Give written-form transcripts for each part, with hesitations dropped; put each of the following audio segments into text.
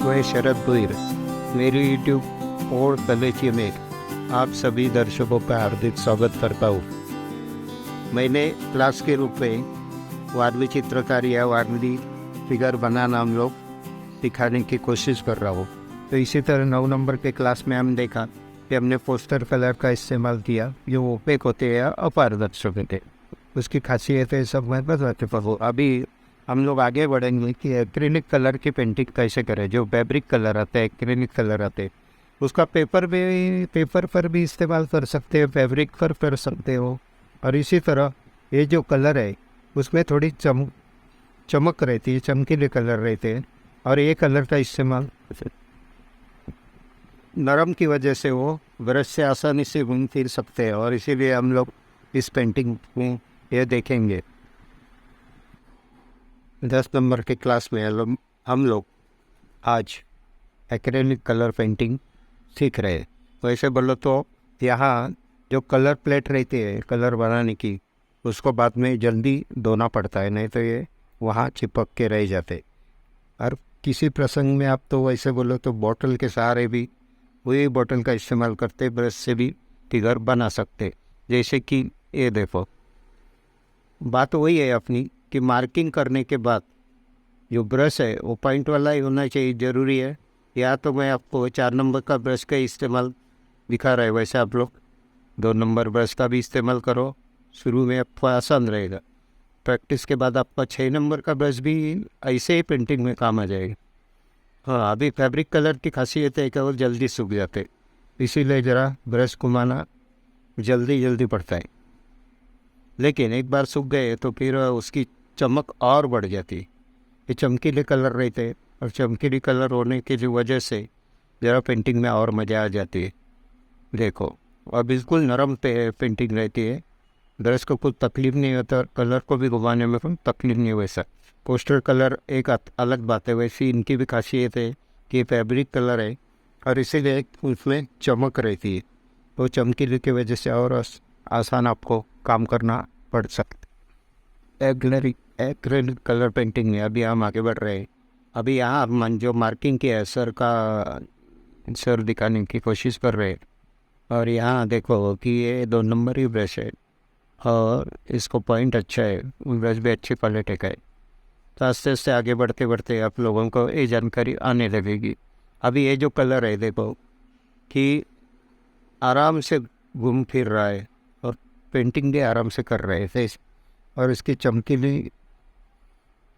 मैं शरद भोईर मेरी यूट्यूब और कलेची में आप सभी दर्शकों का हार्दिक स्वागत करता हूँ। मैंने क्लास के रूप में वारली चित्रकारी या वारली फिगर बनाना हम लोग सिखाने की कोशिश कर रहा हूँ। तो इसी तरह 9 नंबर के क्लास में हम देखा कि हमने पोस्टर कलर का इस्तेमाल किया, जो ओपेक होते हैं या अपारदर्शक होते, उसकी खासियतें सब मैं बताते पढ़ो। अभी हम लोग आगे बढ़ेंगे कि एक्रिलिक कलर की पेंटिंग कैसे करें। जो फैब्रिक कलर आते हैं, एक्रिलिक कलर आते हैं, उसका पेपर पर भी इस्तेमाल कर सकते हो, फैब्रिक पर कर सकते हो। और इसी तरह ये जो कलर है उसमें थोड़ी चमक रहती है, चमकीले कलर रहते हैं, और ये कलर का इस्तेमाल नरम की वजह से वो ब्रश से आसानी से घूम फिर सकते हैं, और इसीलिए हम लोग इस पेंटिंग में ये देखेंगे। 10 नंबर के क्लास में हम लोग आज एक्रेलिक कलर पेंटिंग सीख रहे हैं। वैसे बोलो तो यहाँ जो कलर प्लेट रहती है कलर बनाने की, उसको बाद में जल्दी धोना पड़ता है, नहीं तो ये वहाँ चिपक के रह जाते। और किसी प्रसंग में आप तो वैसे बोलो तो बॉटल के सहारे भी वही बॉटल का इस्तेमाल करते, ब्रश से भी फिगर बना सकते। जैसे कि ये देखो, बात वही है अपनी कि मार्किंग करने के बाद जो ब्रश है वो पॉइंट वाला ही होना चाहिए, ज़रूरी है। या तो मैं आपको 4 नंबर का ब्रश का इस्तेमाल दिखा रहा है, वैसे आप लोग 2 नंबर ब्रश का भी इस्तेमाल करो। शुरू में आपको आसान रहेगा, प्रैक्टिस के बाद आपका 6 नंबर का ब्रश भी ऐसे ही पेंटिंग में काम आ जाएगा। हाँ, अभी फैब्रिक कलर की खासियत है कि वो जल्दी सूख जाते, इसीलिए ज़रा ब्रश घुमाना जल्दी पड़ता है। लेकिन एक बार सूख गए तो फिर उसकी चमक और बढ़ जाती है। ये चमकीले कलर रहते हैं, और चमकीले कलर होने की जो वजह से ज़रा पेंटिंग में और मज़ा आ जाती है। देखो, और बिल्कुल नरम पेंटिंग रहती है, ब्रश को कुछ तकलीफ नहीं होता, और कलर को भी घुमाने में कोई तकलीफ नहीं। वैसा पोस्टर कलर एक अलग बात है, वैसी इनकी भी खासियत है कि फैब्रिक कलर है, और इसीलिए उसमें चमक रहती है। वो चमकीले की वजह से और आसान आपको काम करना पड़ सकता है। एक्रेलिक कलर पेंटिंग में अभी हम आगे बढ़ रहे हैं। अभी यहाँ हम जो मार्किंग की है सर दिखाने की कोशिश कर रहे हैं। और यहाँ देखो कि ये 2 नंबर ही ब्रश है, और इसको पॉइंट अच्छा है, ब्रश भी अच्छी क्वालिटी का है। तो आस्ते आस्ते आगे बढ़ते बढ़ते आप लोगों को ये जानकारी आने लगेगी। अभी ये जो कलर है देखो कि आराम से घूम फिर रहा है, और पेंटिंग भी आराम से कर रहे थे, और इसकी चमकीली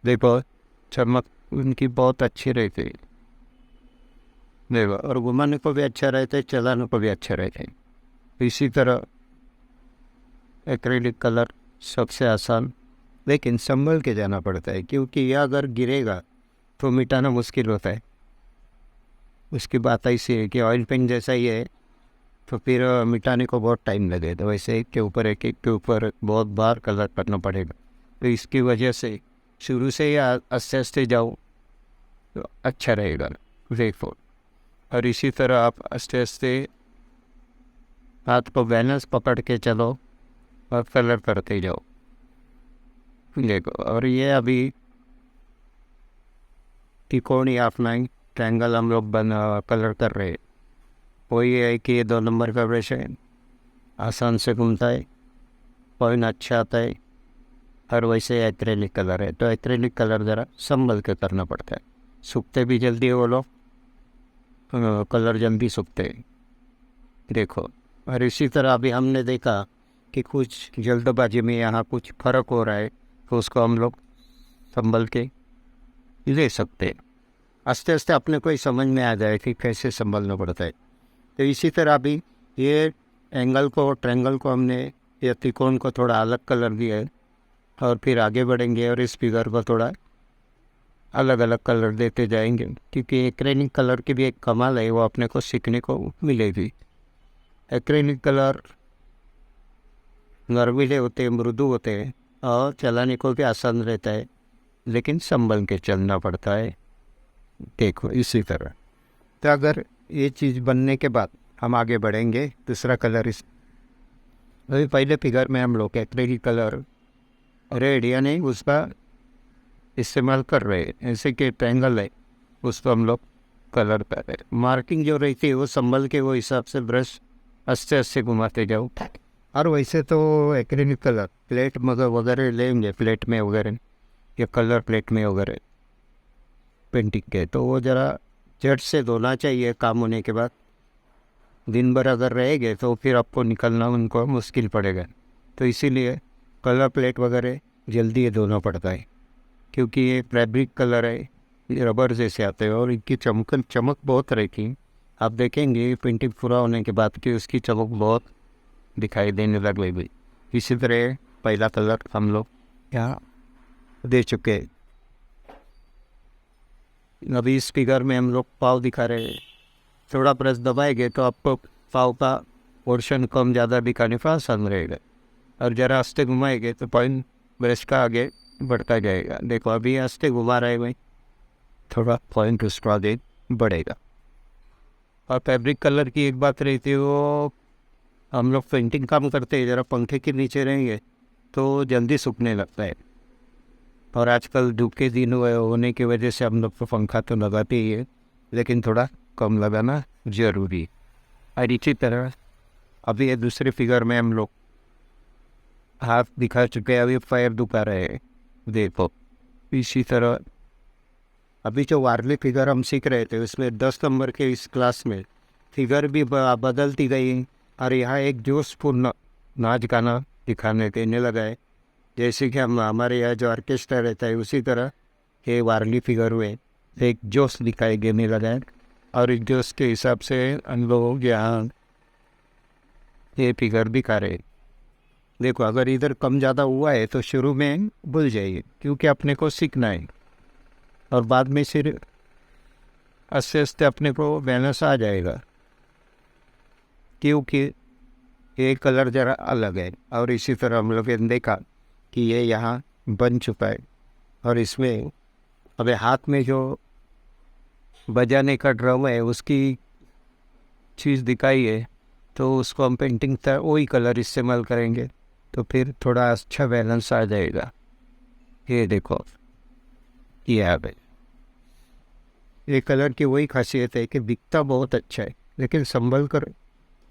देखो, चमक उनकी बहुत अच्छी रहती है। देखो, और घुमाने को भी अच्छा रहता है, चलाने को भी अच्छा रहता है। इसी तरह एक्रेलिक कलर सबसे आसान, लेकिन संभल के जाना पड़ता है, क्योंकि यह अगर गिरेगा तो मिटाना मुश्किल होता है। उसकी बात ऐसी है कि ऑयल पेंट जैसा ही है, तो फिर मिटाने को बहुत टाइम लगेगा। तो वैसे एक के ऊपर बहुत बार कलर करना पड़ेगा। तो इसकी वजह से शुरू से ही आस्ते आस्ते जाओ तो अच्छा रहेगा। देखो, और इसी तरह आप आस्ते आस्ते हाथ को बैलेंस पकड़ के चलो और कलर करते जाओ। देखो, और ये अभी त्रिकोण या अपना ट्रायंगल हम लोग कलर कर रहे हैं। वही है कि ये 2 नंबर का ब्रश है, आसान से घूमता है, पॉइंट अच्छा आता है। और वैसे एक्रेलिक कलर है, तो एक्रेलिक कलर ज़रा संभल के करना पड़ता है। सूखते भी जल्दी है वो लोग, कलर जल्दी सूखते हैं। देखो, और इसी तरह अभी हमने देखा कि कुछ जल्दबाजी में यहाँ कुछ फ़र्क हो रहा है, तो उसको हम लोग संभल के ले सकते हैं। आस्ते आस्ते अपने को ही समझ में आ जाए कि कैसे संभलना पड़ता है। तो इसी तरह अभी ये ट्रायंगल को हमने, या त्रिकोण को थोड़ा अलग कलर दिया है, और फिर आगे बढ़ेंगे और इस फिगर को थोड़ा अलग अलग कलर देते जाएंगे, क्योंकि एक्रेलिक कलर की भी एक कमाल है, वो अपने को सीखने को मिलेगी। एक्रेलिक कलर नरमीले होते हैं, मृदु होते हैं, और चलाने को भी आसान रहता है, लेकिन संभल के चलना पड़ता है। देखो, इसी तरह तो अगर ये चीज़ बनने के बाद हम आगे बढ़ेंगे दूसरा कलर अभी पहले फिगर में हम लोग एक्रेलिक कलर रेड यानी उसका इस्तेमाल कर रहे हैं। ऐसे कि ट्रायंगल है, उसको हम लोग कलर पर मार्किंग जो रहती है वो संभल के वो हिसाब से ब्रश आस्ते आस्ते घुमाते जाओ। और वैसे तो एक्रेलिक कलर प्लेट मगर वगैरह लेंगे, प्लेट में वगैरह या कलर प्लेट में वगैरह पेंटिंग के, तो वो ज़रा झट से धोना चाहिए काम होने के बाद। दिन भर अगर रहेंगे तो फिर आपको निकलना उनको मुश्किल पड़ेगा। तो इसीलिए कलर प्लेट वगैरह जल्दी धोना पड़ता है, क्योंकि ये फैब्रिक कलर है, ये रबर जैसे आते हैं और इनकी चमक बहुत रहती है। आप देखेंगे पेंटिंग पूरा होने के बाद कि उसकी चमक बहुत दिखाई देने लगेगी। इसी तरह पहला कलर हम लोग यहाँ दे चुके हैं। अभी इस फिगर में हम लोग पाव दिखा रहे हैं। थोड़ा ब्रश दबाएंगे तो आपको पाव का पोर्शन कम ज़्यादा दिखाने का आसान रहेगा, और ज़रा आस्ते घुमाएंगे तो पॉइंट ब्रश का आगे बढ़ता जाएगा। देखो अभी आस्ते घुमा रहे हैं भाई, थोड़ा पॉइंट उसका आगे बढ़ेगा। और फैब्रिक कलर की एक बात रहती है, वो हम लोग पेंटिंग काम करते हैं, ज़रा पंखे के नीचे रहेंगे तो जल्दी सूखने लगता है। और आजकल धूप के दिन होने की वजह से हम लोग तो पंखा तो लगाते ही है, लेकिन थोड़ा कम लगाना ज़रूरी है। और इसी तरह अभी ये दूसरे फिगर में हम लोग हाथ दिखा चुके हैं, अभी पैर दुखा रहे हैं। देखो इसी तरह अभी जो वारली फिगर हम सीख रहे थे उसमें 10 नंबर के इस क्लास में फिगर भी बदलती गई, और यहाँ एक जोशपूर्ण नाच गाना दिखाने देने लगा है। जैसे कि हम हमारे यहाँ जो ऑर्केस्ट्रा रहता है उसी तरह ये वारली फिगर हुए एक जोश दिखाई देने लगा है, और इस जोश के हिसाब से हम लोग यहाँ ये फिगर दिखा रहे। देखो अगर इधर कम ज़्यादा हुआ है तो शुरू में भूल जाइए, क्योंकि अपने को सीखना है, और बाद में सिर्फ आस्ते आस्ते अपने को बैलेंस आ जाएगा, क्योंकि ये कलर ज़रा अलग है। और इसी तरह हम लोग ने देखा कि ये यहाँ बन चुका है, और इसमें अबे हाथ में जो बजाने का ड्रम है उसकी चीज़ दिखाई है, तो उसको हम पेंटिंग था वही कलर इस्तेमाल करेंगे तो फिर थोड़ा अच्छा बैलेंस आ जाएगा। ये देखो ये है, ये कलर की वही खासियत है कि दिखता बहुत अच्छा है, लेकिन संभल कर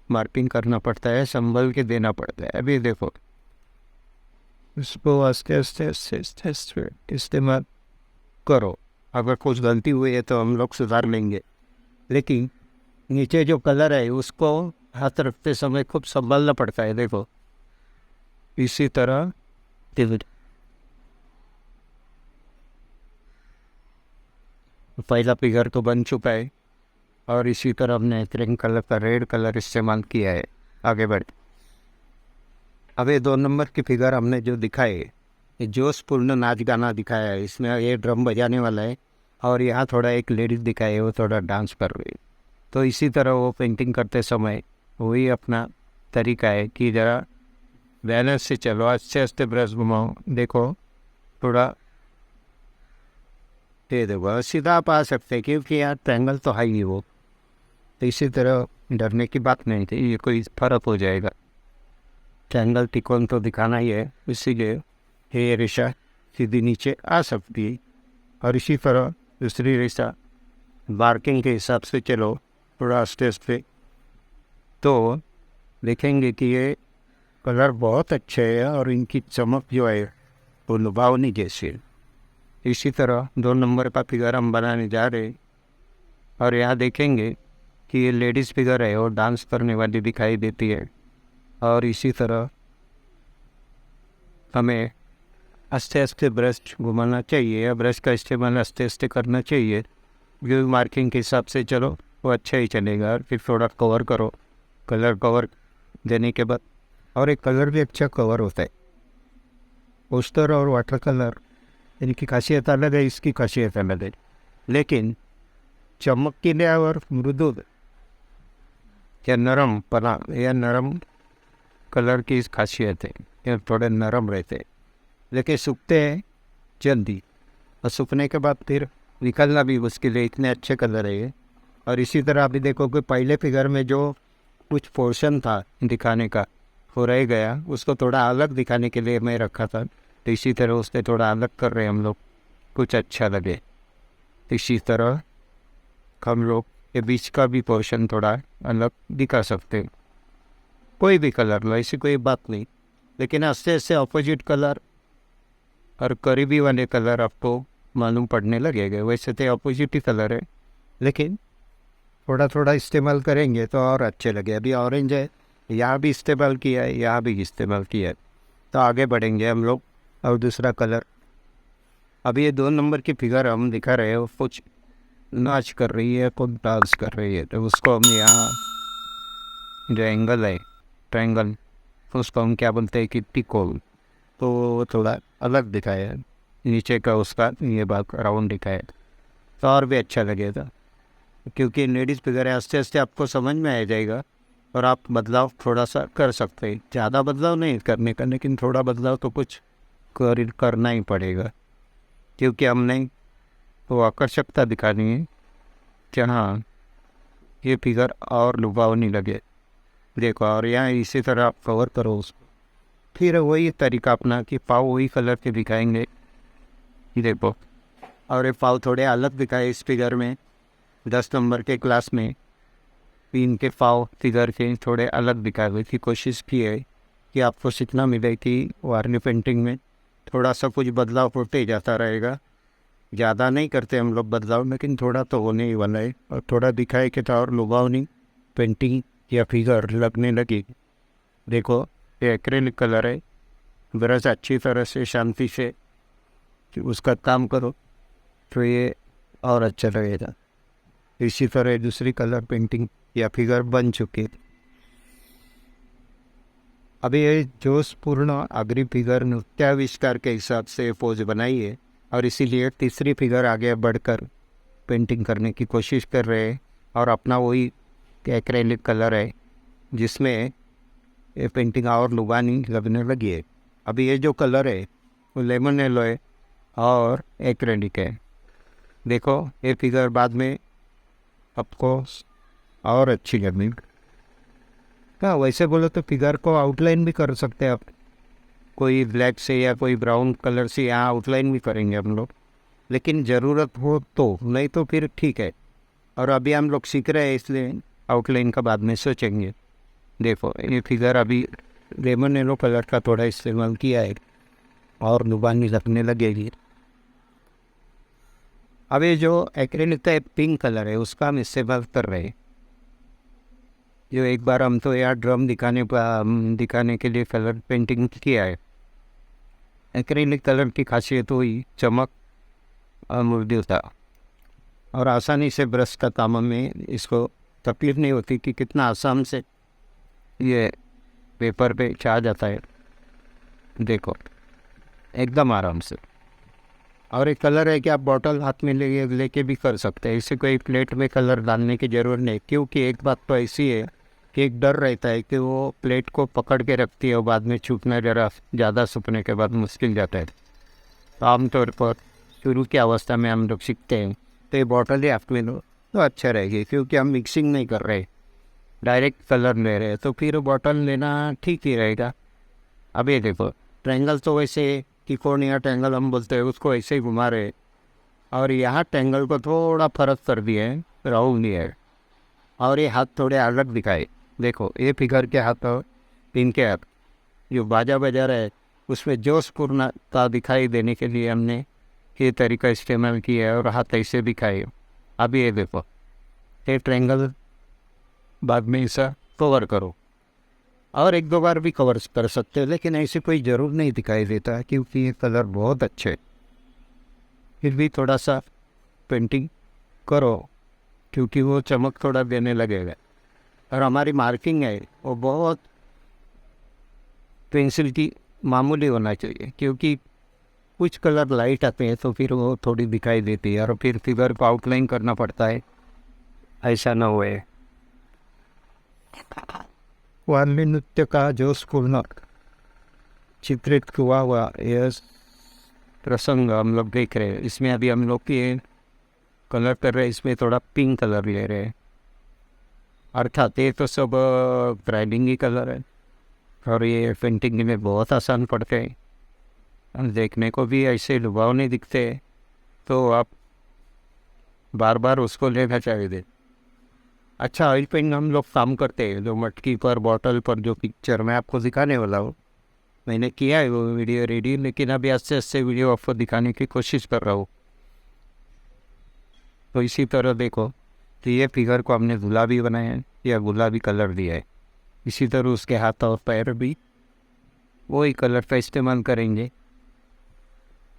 मार्किंग करना पड़ता है, संभल के देना पड़ता है। अभी देखो इसको आस्ते आस्ते आस्ते आस्ते आस्ते इस्तेमाल करो। अगर कुछ गलती हुई है तो हम लोग सुधार लेंगे, लेकिन नीचे जो कलर है उसको हाथ रखते समय खूब संभालना पड़ता है। देखो इसी तरह पहला फिगर तो बन चुका है, और इसी तरह हमने ग्रीन कलर का रेड कलर इस्तेमाल किया है। आगे बढ़ अब ये 2 नंबर की फिगर हमने जो दिखाए, ये जोशपूर्ण नाच गाना दिखाया है। इसमें ये ड्रम बजाने वाला है, और यहाँ थोड़ा एक लेडीज दिखाई है, वो थोड़ा डांस कर रही है। तो इसी तरह वो पेंटिंग करते समय वही अपना तरीका है कि ज़रा बैलेंस से चलो, आस्ते आस्ते ब्रश घुमाओ। देखो थोड़ा ये देखो सीधा आप आ सकते हैं, क्योंकि यार ट्रैंगल तो है ही वो। तो इसी तरह डरने की बात नहीं थी, ये कोई फ़र्क हो जाएगा। ट्रैंगल तिकोन तो दिखाना ही है, इसीलिए ये रेशा सीधी नीचे आ सकती है। और इसी तरह दूसरी रेशा मार्किंग के हिसाब से चलो थोड़ा आस्ते आस्ते, तो देखेंगे कि ये कलर बहुत अच्छे है और इनकी चमक जो है वो लुभावनी जैसी है। इसी तरह 2 नंबर का फिगर हम बनाने जा रहे हैं, और यहाँ देखेंगे कि ये लेडीज़ फिगर है और डांस करने वाली दिखाई देती है। और इसी तरह हमें आस्ते आस्ते ब्रश घुमाना चाहिए, या ब्रश का इस्तेमाल आस्ते आस्ते करना चाहिए, जो मार्किंग के हिसाब से चलो वो अच्छा ही चलेगा। और फिर थोड़ा कवर करो, कलर कवर देने के बाद। और एक कलर भी अच्छा कवर होता है। पोस्टर और वाटर कलर इनकी खासियत अलग है, इसकी खासियत अलग है, लेकिन चमकीले और मृदु या नरम पना या नरम कलर की खासियत है। ये थोड़े नरम रहते हैं, लेकिन सूखते हैं जल्दी, और सूखने के बाद फिर निकलना भी मुश्किल है, इतने अच्छे कलर है ये। और इसी तरह अभी देखो कि पहले फिगर में जो कुछ पोर्शन था दिखाने का वो रह गया, उसको थोड़ा अलग दिखाने के लिए मैं रखा था। तो इसी तरह उससे थोड़ा अलग कर रहे हैं हम लोग, कुछ अच्छा लगे। इसी तरह हम लोग ये बीच का भी पोर्शन थोड़ा अलग दिखा सकते हैं। कोई भी कलर लो, ऐसी कोई बात नहीं, लेकिन आस्ते आस्ते अपोजिट कलर और करीबी वाले कलर आपको मालूम पड़ने लगेगा। वैसे तो अपोजिट ही कलर है, लेकिन थोड़ा थोड़ा इस्तेमाल करेंगे तो और अच्छे लगे। अभी ऑरेंज है, यहाँ भी इस्तेमाल किया है, यहाँ भी इस्तेमाल किया है, तो आगे बढ़ेंगे हम लोग। और दूसरा कलर, अभी ये 2 नंबर की फिगर हम दिखा रहे हैं, वो कुछ नाच कर रही है, कुछ डांस कर रही है, तो उसको हम यहाँ जो एंगल है ट्रायंगल, उसको हम क्या बोलते हैं कि टिकोल, तो वो थोड़ा अलग दिखाया है। नीचे का उसका ये भाग राउंड दिखाया तो और भी अच्छा लगेगा, क्योंकि लेडीज़ फिगर है। आस्ते आस्ते आपको समझ में आ जाएगा और आप बदलाव थोड़ा सा कर सकते हैं। ज़्यादा बदलाव नहीं करने का, लेकिन थोड़ा बदलाव तो कुछ करना ही पड़ेगा, क्योंकि हमने वो आकर्षकता दिखानी है जहाँ ये फिगर और लुभावनी लगे। देखो, और यहाँ इसी तरह आप कवर करो उसको। फिर वही तरीका अपना कि पाव वही कलर के दिखाएंगे, देखो। और ये पाव थोड़े अलग दिखाए इस फिगर में। 10 नंबर के क्लास में पिन के पाव फिगर के थोड़े अलग दिखाए की कोशिश की है कि आपको सीखना मिले कि वारली पेंटिंग में थोड़ा सा कुछ बदलाव होते ही जाता रहेगा। ज़्यादा नहीं करते हम लोग बदलाव, लेकिन थोड़ा तो होने ही वाला है। और थोड़ा दिखाए कि और लुभावनी पेंटिंग या फिगर लगने लगी। देखो, ये एक्रेलिक कलर है, ज़रा सा अच्छी तरह से शांति से उसका काम करो तो ये और अच्छा लगेगा। इसी तरह दूसरी कलर पेंटिंग या फिगर बन चुकी है। अभी ये जोशपूर्ण आगरी फिगर नृत्याविष्कार के हिसाब से पोज बनाई है, और इसीलिए तीसरी फिगर आगे बढ़कर पेंटिंग करने की कोशिश कर रहे हैं। और अपना वही एक्रेलिक कलर है जिसमें ये पेंटिंग और लुभानी लगने लगी है। अभी ये जो कलर है वो लेमन येलो है और एक्रेलिक है। देखो, ये फिगर बाद में आपको और अच्छी लगनी। हाँ, वैसे बोलो तो फिगर को आउटलाइन भी कर सकते हैं आप, कोई ब्लैक से या कोई ब्राउन कलर से यहाँ आउटलाइन भी करेंगे हम लोग, लेकिन ज़रूरत हो तो, नहीं तो फिर ठीक है। और अभी हम लोग सीख रहे हैं, इसलिए आउटलाइन का बाद में सोचेंगे। देखो, ये फिगर अभी लेमन येलो कलर का थोड़ा इस्तेमाल किया है और लुभानी लगने लगेगी। अब ये जो एक्रेलिक का पिंक कलर है उसका हम इस्तेमाल कर रहे हैं। जो एक बार हम तो यार ड्रम दिखाने के लिए कलर पेंटिंग किया है। एक्रेलिक कलर की खासियत हुई चमक और मृदुता, और आसानी से ब्रश का काम में इसको तकलीफ नहीं होती कि कितना आसान से ये पेपर पे छा जाता है। देखो, एकदम आराम से। और एक कलर है कि आप बॉटल हाथ में लेके भी कर सकते हैं, इसे कोई प्लेट में कलर डालने की ज़रूरत नहीं। क्योंकि एक बात तो ऐसी है कि एक डर रहता है कि वो प्लेट को पकड़ के रखती है और बाद में छूटना ज़रा ज़्यादा सूखने के बाद मुश्किल जाता है। तो आमतौर पर शुरू की अवस्था में हम लोग सीखते हैं तो ये बॉटल ही हाथ में लो तो अच्छा रहेगी, क्योंकि हम मिक्सिंग नहीं कर रहे, डायरेक्ट कलर ले रहे हैं, तो फिर बॉटल लेना ठीक ही रहेगा। अब ये देखो, ट्रायंगल तो वैसे त्रिकोण या ट्रायंगल हम बोलते हैं उसको ऐसे ही घुमा रहे, और यहाँ ट्रायंगल को थोड़ा फर्क कर दिए है, राउंड है, और ये हाथ थोड़े अलग दिखाए। देखो, ये फिगर के हाथ और इनके हाथ जो बाजा बजा रहे उसमें जोशपूर्णता दिखाई देने के लिए हमने ये तरीका इस्तेमाल किया है, और हाथ ऐसे दिखाए। अब ये देखो, ये ट्रायंगल बाद में इसे कवर करो, और 1-2 बार भी कवर कर सकते हो, लेकिन ऐसे कोई ज़रूर नहीं दिखाई देता क्योंकि ये कलर बहुत अच्छे। फिर भी थोड़ा सा पेंटिंग करो, क्योंकि वो चमक थोड़ा देने लगेगा। और हमारी मार्किंग है वो बहुत पेंसिल की मामूली होना चाहिए, क्योंकि कुछ कलर लाइट आते हैं तो फिर वो थोड़ी दिखाई देती है, और फिर फिगर को आउटलाइन करना पड़ता है, ऐसा ना हुए। वारली नृत्य का जोशपूर्ण चित्रित हुआ हुआ यह प्रसंग हम लोग देख रहे हैं। इसमें अभी हम लोग ये कलर कर रहे हैं, इसमें थोड़ा पिंक कलर ले रहे हैं, अर्थात ये तो सब ग्राइंडिंग ही कलर है, और ये पेंटिंग में बहुत आसान पड़ते हैं, देखने को भी ऐसे लुभावने दिखते हैं। तो आप बार बार उसको लेना चाहिए। अच्छा, ऑयल पेंट हम लोग काम करते हैं, जो मटकी पर बॉटल पर जो पिक्चर मैं आपको दिखाने वाला हूँ, मैंने किया है वो वीडियो रेडी, लेकिन अभी आस्ते आस्ते वीडियो आपको दिखाने की कोशिश कर रहा हूँ। तो इसी तरह देखो, तो ये फिगर को हमने गुलाबी बनाया है या गुलाबी कलर दिया है। इसी तरह उसके हाथ और पैर भी वही कलर का इस्तेमाल करेंगे,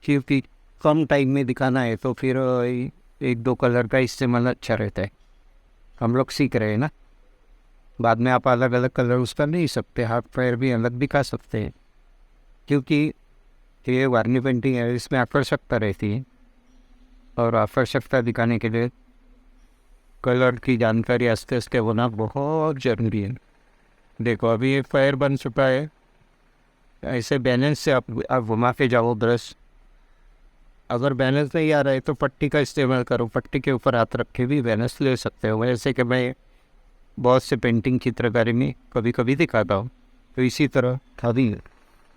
क्योंकि कम टाइम में दिखाना है तो फिर एक दो कलर का इस्तेमाल अच्छा रहता है। हम लोग सीख रहे हैं ना, बाद में आप अलग अलग कलर उसका नहीं सकते, हाथ पैर भी अलग दिखा सकते हैं, क्योंकि ये वार्निश पेंटिंग है, इसमें आकर्षकता रहती है, और आकर्षकता दिखाने के लिए कलर की जानकारी आस्ते आस्ते होना बहुत ज़रूरी है। देखो अभी ये पैर बन चुका है, ऐसे बैलेंस से आप घुमा के जाओ ब्रश। अगर बैलेंस नहीं आ रहा है तो पट्टी का इस्तेमाल करो, पट्टी के ऊपर हाथ रख के भी बैलेंस ले सकते हो, जैसे कि मैं बहुत से पेंटिंग चित्रकारी में कभी कभी दिखाता हूँ। तो इसी तरह अभी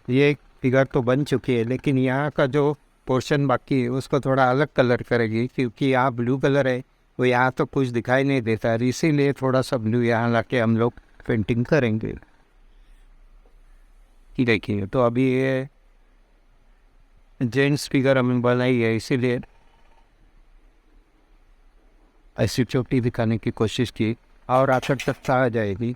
ये फिगर तो बन चुकी है, लेकिन यहाँ का जो पोर्शन बाकी है उसको थोड़ा अलग कलर करेगी, क्योंकि यहाँ ब्लू कलर है, वो यहाँ तो कुछ दिखाई नहीं देता है, इसीलिए थोड़ा सा ब्लू यहाँ ला के हम लोग पेंटिंग करेंगे। देखिए, तो अभी ये जेंट्स फिगर हमें बनाई है, इसीलिए ऐसी चोटी दिखाने की कोशिश की, और आकर्षकता आ जाएगी।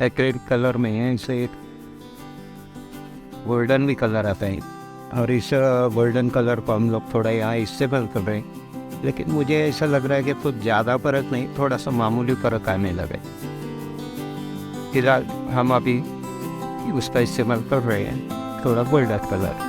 एक्रेलिक कलर में है, इसे एक गोल्डन भी कलर आता है, और इस गोल्डन कलर को हम लोग थोड़ा यहाँ इस्तेमाल कर रहे हैं, लेकिन मुझे ऐसा लग रहा है कि कुछ ज़्यादा फर्क नहीं, थोड़ा सा मामूली फर्क आने लगे। फिलहाल हम अभी उसका इस्तेमाल कर रहे हैं, थोड़ा गोल्डन कलर।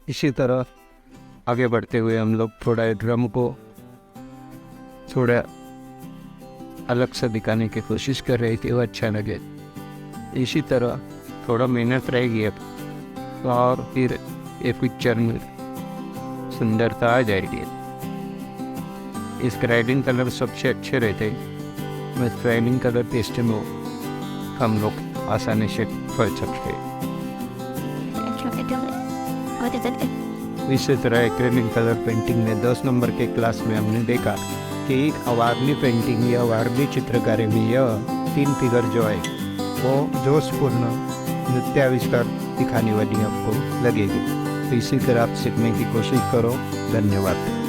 इसी तरह आगे बढ़ते हुए हम लोग थोड़ा ड्रम को थोड़ा अलग से दिखाने की कोशिश कर रहे थे, वो अच्छा लगे। इसी तरह थोड़ा मेहनत रहेगी अब, और फिर ये पिक्चर में सुंदरता आ जाएगी। इस ग्राइडिंग कलर सबसे अच्छे रहते हैं, बस ग्राइडिंग कलर के इस्तेमाल हम लोग आसानी से कर सकते हैं। इसी तरह एक्रेलिक कलर पेंटिंग में 10 नंबर के क्लास में हमने देखा कि वार्ली पेंटिंग या वार्ली चित्रकारी में यह 3 फिगर जो है वो जोशपूर्ण नृत्याविष्कार दिखाने वाली आपको लगेगी। तो इसी तरह आप सीखने की कोशिश करो। धन्यवाद।